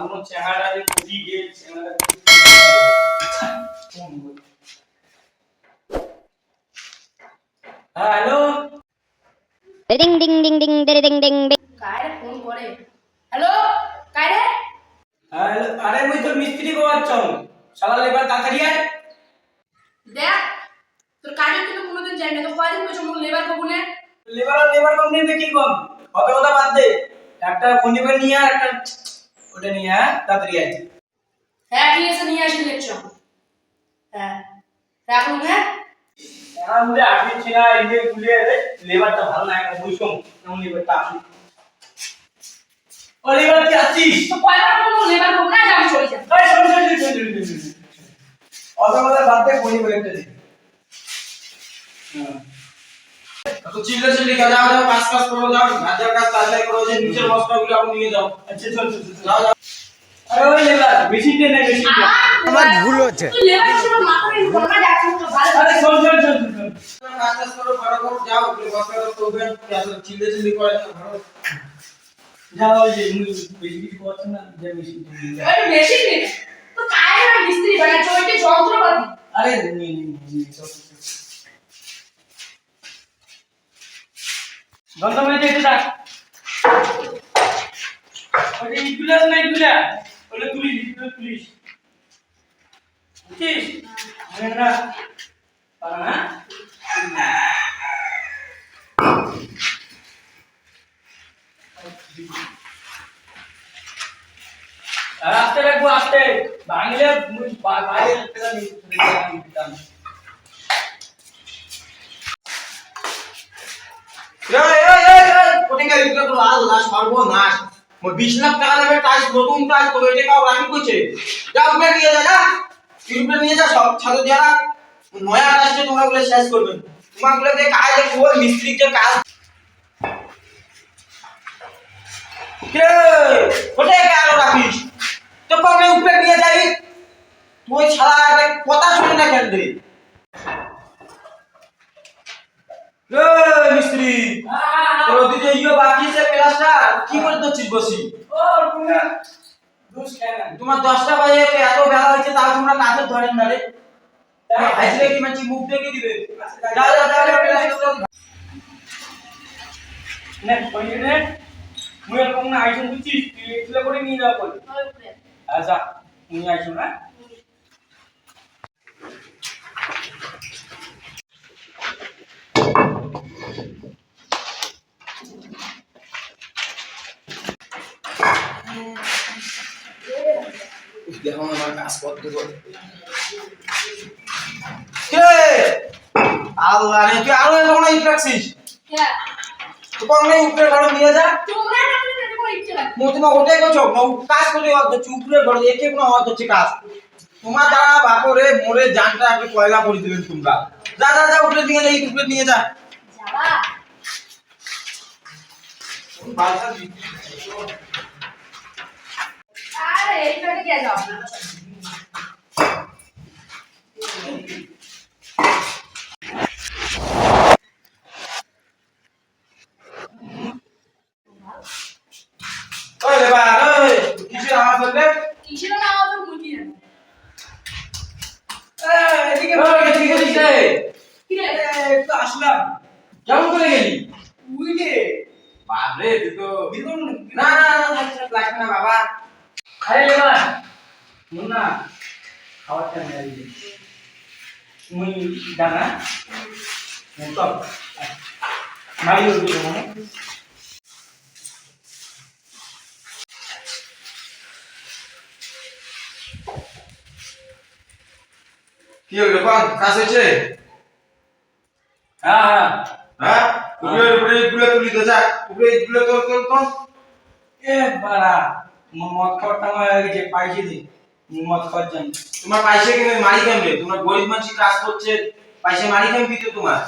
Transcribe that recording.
কোনো চেহারা যে কোটি গে চেহারা হ্যালো डिंग डिंग डिंग डिंग डिंग डिंग डिंग काय रे फोन करे হ্যালো काय রে হ্যালো আরে মুই তো মিস্ত্রি কোয়াচ্ছম শালা লেবার তাড়াতাড়ি আয় দেখ তোর কাজে কিন্তু কোনোদিন যাই না তো কয়দিন কইছ মোক লেবার কবু না লেবার কোম্পানিতে কি কম কত কথা বাদ দে একটা ফোন করে নিয়ে আর একটা ওটা নিয়ে আয় তাড়াতাড়ি আয় হ্যাঁ ঠিক আছে নিয়ে আসি লেকচার হ্যাঁ রাখুন হ্যাঁ এরা মুলে আগে ছিল ইয়ে গুলে লেবারটা ভালো না একটা বুঝছম এমন লেবারটা আসি ও লেবার কি আছিস তো কয়বার কোন লেবার কবু না যাম চলে যা এই শোন অত কথা বাদ দে ফোন করে একটা দে তো চিল্লি কাজ যাও কাজ করো যাও হাজার কাজ তাড়াতাড়ি করো যে নিচের বস্তাগুলো আপনি নিয়ে যাও আচ্ছা চল যাও আরে ওই লেবার মেশিনটা নেই মেশিনটা আমার ভুল হচ্ছে তুই লেবার শুনো মাথায় ঘোড়া যাচ্ছে তো ভালো আরে শোন কাজ করো ফটাফট যাও বস্তাটা তোলবেন চিল্লি করে ভালো যাও ওই যে মুই বেশি কিছু করছ না যে মেশিনটা নিয়ে যা। ওই মেশিন নে তো काय না মিস্ত্রি বানাচ্ছ ওইটা যন্ত্রপাতি আরে নি বন্ধ করে দে এটা ওই ইগুলা না ইগুলা ওলে পুলিশ বুঝছিস আমরা পারা না আস্তে রাখবো আস্তে ভাঙলে বাইরে একটা দিতাম কোটি গাড়ি তো আল্লাহ সর্বনাশ মোর 20 লাখ টাকা দেবে টাইস নতুন টাইস তো এটা কাও রাখি কইছে যাও উপরে নিয়ে যা ইউরোপে নিয়ে যা সব ছাত্র যারা নয়া টাইসে তোমরা গুলো শেষ করবে তোমার গুলো যে কাজ করব মিস্ত্রি যে কাজ কে কোটে গেল রাখিস তো কবে উপরে নিয়ে যাই তুই ছাড়া একটা কথা শুনি না কেন রে মিস্ত্রি তোর দিকে ইয়ো বাকি আছে ক্লাসটা কি করে দচ্ছিস বসি ও তুমি দোষ কেন তোমার 10টা বাজে এত বেলা হয়েছে তাও তোমরা কাজে ধরেন না রে আইসলে কি মাছি মুখ দেখে দিবে যা নে কইলে নে মুই এরকম না আইসন বুঝছিস তুই এগুলা করে নিয়ে যাও বল আচ্ছা নিয়ে আইসো না দেখো আমার কাজ করতে করতে কে আল্লাহ রে তুই আরো এরকম ইট রাখছিস হ্যাঁ তো কোন নেই উপরে ঘর নিয়ে যা তোমরা না তুমি এটা করে ইচ্ছে লাগে মো তোমার ওটাই করছো কাজ করে উপরে ঘর একে কোনো হওয়া হচ্ছে কাজ তোমার দ্বারা বাপরে মোরে জানটা আপনি কয়লা করে দিবেন তোমরা যা উপরে নিয়ে যা ইট উপরে নিয়ে যা যাবা আরে এইখানে কে যাও ওই রে বা ওই কিসের আওয়াজ হচ্ছে কিসের না আবার মুটি না এদিকে বল কি করিস রে কি রে একটু আসলাম কেমন করে গেলি উইটে বাপরে তুই তো বিলকুল না লাগবে না বাবা আরে লেবার মুন্না খাওয়াটা নিয়ে আইলি মুই দানা মুতব মাইলো দিও মানে কি হলো কোন কাজ হচ্ছে হ্যাঁ হ্যাঁ উপরে গুলো তুলি তো যা উপরে গুলো তোল এ বাড়া মদ খাওয়াটা আমার যে পাইছে দি মদ খাওয়ার জানি তোমার পয়সা কিনে মারি কেমনে তোমরা গরিব মানুষ কাজ করছে পয়সা মারি কেমন দিতে তোমার